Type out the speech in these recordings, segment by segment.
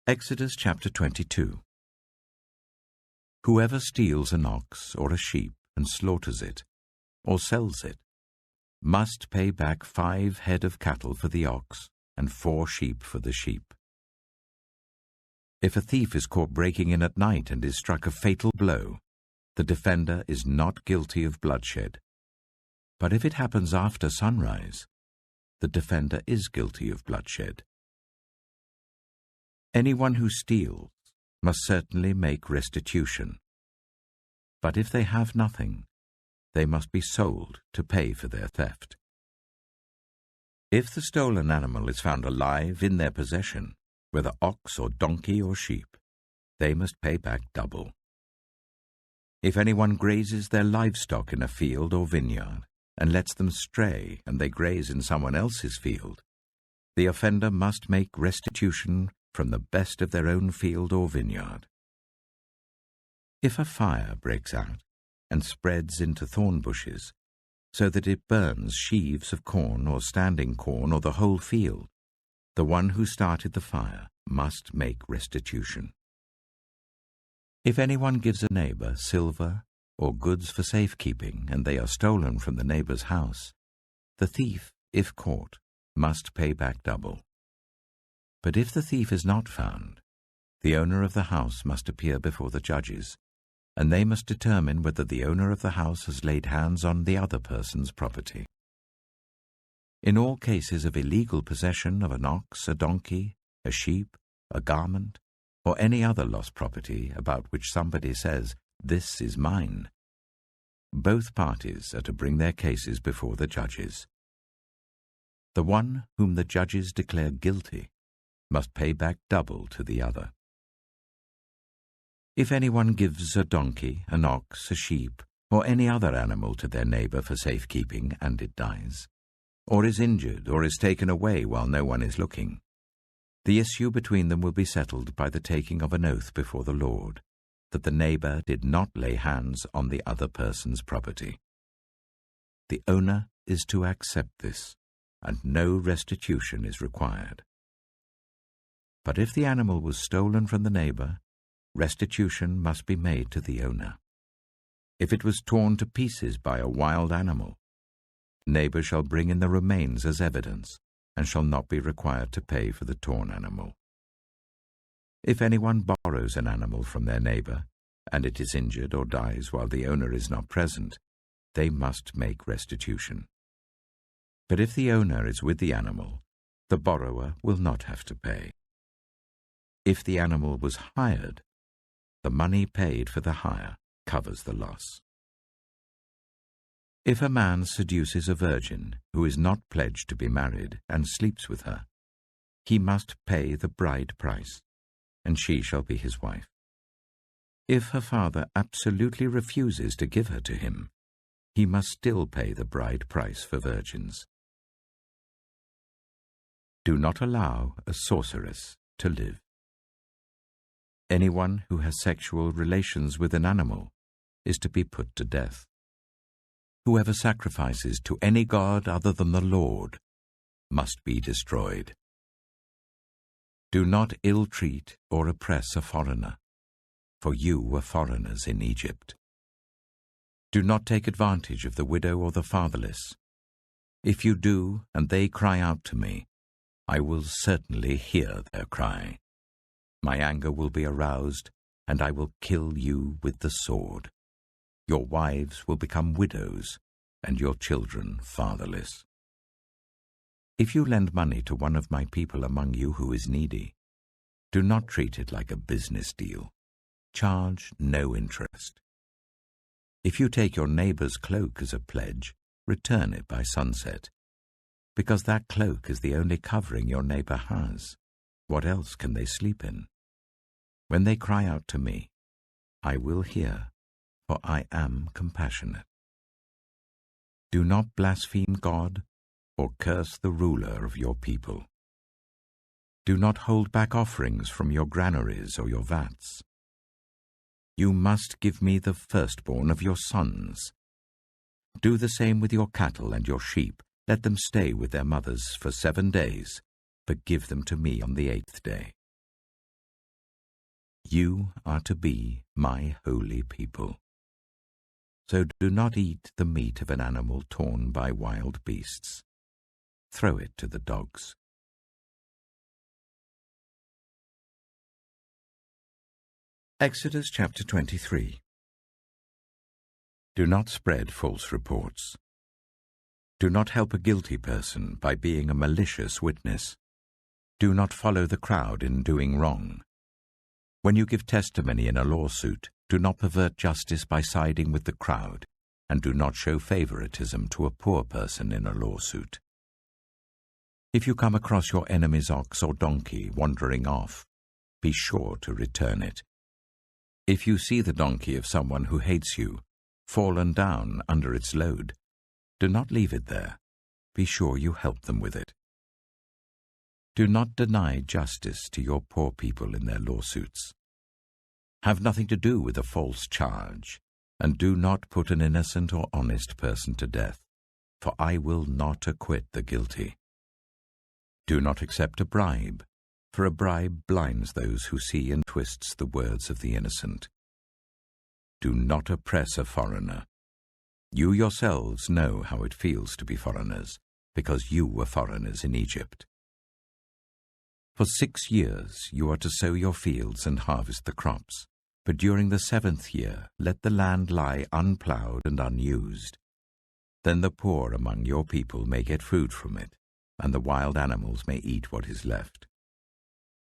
Exodus chapter 22. Whoever steals an ox or a sheep and slaughters it, or sells it, must pay back 5 head of cattle for the ox and 4 sheep for the sheep. If a thief is caught breaking in at night and is struck a fatal blow, the defender is not guilty of bloodshed. But if it happens after sunrise, the defender is guilty of bloodshed. Anyone who steals must certainly make restitution. But if they have nothing, they must be sold to pay for their theft. If the stolen animal is found alive in their possession, whether ox or donkey or sheep, they must pay back double. If anyone grazes their livestock in a field or vineyard and lets them stray and they graze in someone else's field, the offender must make restitution from the best of their own field or vineyard. If a fire breaks out and spreads into thorn bushes, so that it burns sheaves of corn or standing corn or the whole field, the one who started the fire must make restitution. If anyone gives a neighbor silver or goods for safekeeping and they are stolen from the neighbor's house, the thief, if caught, must pay back double. But if the thief is not found, the owner of the house must appear before the judges, and they must determine whether the owner of the house has laid hands on the other person's property. In all cases of illegal possession of an ox, a donkey, a sheep, a garment, or any other lost property about which somebody says, "This is mine," both parties are to bring their cases before the judges. The one whom the judges declare guilty must pay back double to the other. If anyone gives a donkey, an ox, a sheep, or any other animal to their neighbor for safekeeping and it dies, or is injured or is taken away while no one is looking, the issue between them will be settled by the taking of an oath before the Lord that the neighbor did not lay hands on the other person's property. The owner is to accept this, and no restitution is required. But if the animal was stolen from the neighbor, restitution must be made to the owner. If it was torn to pieces by a wild animal, the neighbor shall bring in the remains as evidence and shall not be required to pay for the torn animal. If anyone borrows an animal from their neighbor and it is injured or dies while the owner is not present, they must make restitution. But if the owner is with the animal, the borrower will not have to pay. If the animal was hired, the money paid for the hire covers the loss. If a man seduces a virgin who is not pledged to be married and sleeps with her, he must pay the bride price, and she shall be his wife. If her father absolutely refuses to give her to him, he must still pay the bride price for virgins. Do not allow a sorceress to live. Anyone who has sexual relations with an animal is to be put to death. Whoever sacrifices to any god other than the Lord must be destroyed. Do not ill-treat or oppress a foreigner, for you were foreigners in Egypt. Do not take advantage of the widow or the fatherless. If you do, and they cry out to me, I will certainly hear their cry. My anger will be aroused, and I will kill you with the sword. Your wives will become widows, and your children fatherless. If you lend money to one of my people among you who is needy, do not treat it like a business deal. Charge no interest. If you take your neighbor's cloak as a pledge, return it by sunset, because that cloak is the only covering your neighbor has. What else can they sleep in? When they cry out to me, I will hear, for I am compassionate. Do not blaspheme God or curse the ruler of your people. Do not hold back offerings from your granaries or your vats. You must give me the firstborn of your sons. Do the same with your cattle and your sheep. Let them stay with their mothers for 7 days, but give them to me on the 8th day. You are to be my holy people. So do not eat the meat of an animal torn by wild beasts. Throw it to the dogs. Exodus chapter 23. Do not spread false reports. Do not help a guilty person by being a malicious witness. Do not follow the crowd in doing wrong. When you give testimony in a lawsuit, do not pervert justice by siding with the crowd, and do not show favoritism to a poor person in a lawsuit. If you come across your enemy's ox or donkey wandering off, be sure to return it. If you see the donkey of someone who hates you, fallen down under its load, do not leave it there. Be sure you help them with it. Do not deny justice to your poor people in their lawsuits. Have nothing to do with a false charge, and do not put an innocent or honest person to death, for I will not acquit the guilty. Do not accept a bribe, for a bribe blinds those who see and twists the words of the innocent. Do not oppress a foreigner. You yourselves know how it feels to be foreigners, because you were foreigners in Egypt. For 6 years you are to sow your fields and harvest the crops, but during the 7th year let the land lie unplowed and unused. Then the poor among your people may get food from it, and the wild animals may eat what is left.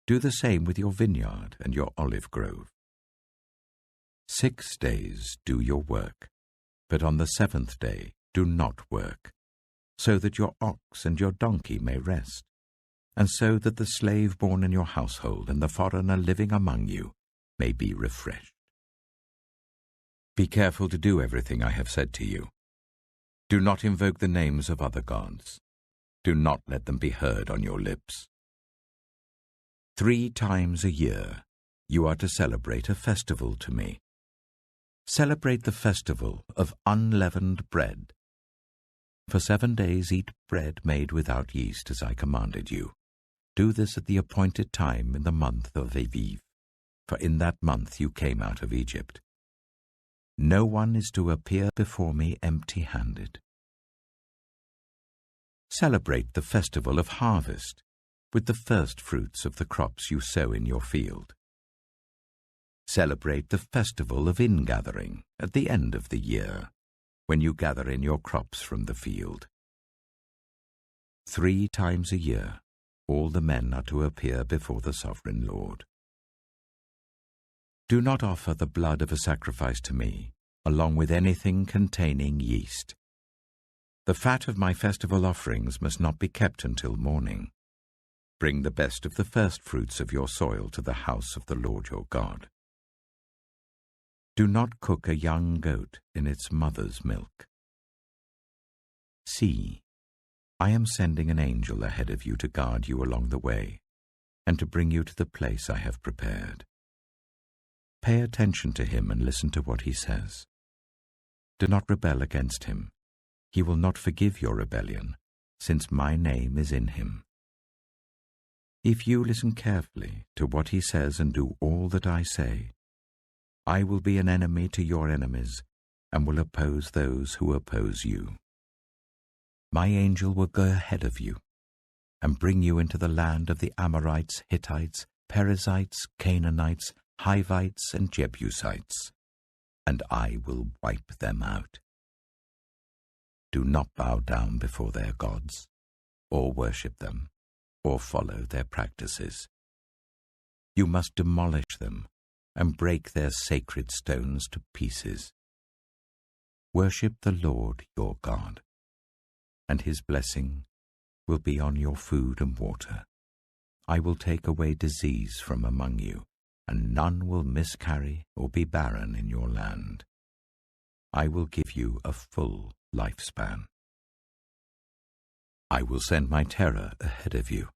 Do the same with your vineyard and your olive grove. 6 days do your work, but on the 7th day do not work, so that your ox and your donkey may rest, and so that the slave born in your household and the foreigner living among you may be refreshed. Be careful to do everything I have said to you. Do not invoke the names of other gods. Do not let them be heard on your lips. 3 times a year you are to celebrate a festival to me. Celebrate the festival of unleavened bread. For 7 days eat bread made without yeast, as I commanded you. Do this at the appointed time in the month of Aviv, for in that month you came out of Egypt. No one is to appear before me empty-handed. Celebrate the festival of harvest with the first fruits of the crops you sow in your field. Celebrate the festival of ingathering at the end of the year, when you gather in your crops from the field. 3 times a year all the men are to appear before the sovereign Lord. Do not offer the blood of a sacrifice to me, along with anything containing yeast. The fat of my festival offerings must not be kept until morning. Bring the best of the first fruits of your soil to the house of the Lord your God. Do not cook a young goat in its mother's milk. See, I am sending an angel ahead of you to guard you along the way, and to bring you to the place I have prepared. Pay attention to him and listen to what he says. Do not rebel against him. He will not forgive your rebellion, since my name is in him. If you listen carefully to what he says and do all that I say, I will be an enemy to your enemies and will oppose those who oppose you. My angel will go ahead of you and bring you into the land of the Amorites, Hittites, Perizzites, Canaanites, Hivites, and Jebusites, and I will wipe them out. Do not bow down before their gods, or worship them, or follow their practices. You must demolish them and break their sacred stones to pieces. Worship the Lord your God, and his blessing will be on your food and water. I will take away disease from among you, and none will miscarry or be barren in your land. I will give you a full lifespan. I will send my terror ahead of you,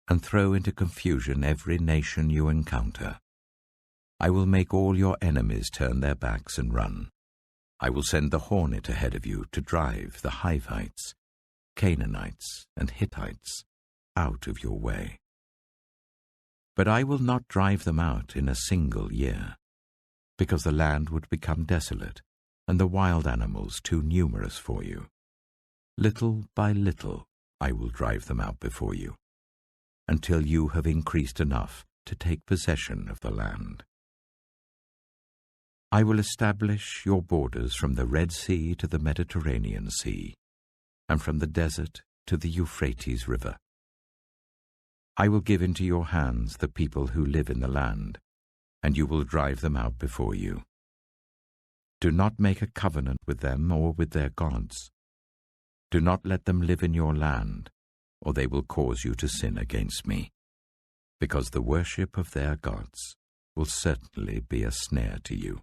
and throw into confusion every nation you encounter. I will make all your enemies turn their backs and run. I will send the hornet ahead of you to drive the Hivites, Canaanites, and Hittites out of your way. But I will not drive them out in a single year, because the land would become desolate, and the wild animals too numerous for you. Little by little I will drive them out before you, until you have increased enough to take possession of the land. I will establish your borders from the Red Sea to the Mediterranean Sea, and from the desert to the Euphrates River. I will give into your hands the people who live in the land, and you will drive them out before you. Do not make a covenant with them or with their gods. Do not let them live in your land, or they will cause you to sin against me, because the worship of their gods will certainly be a snare to you.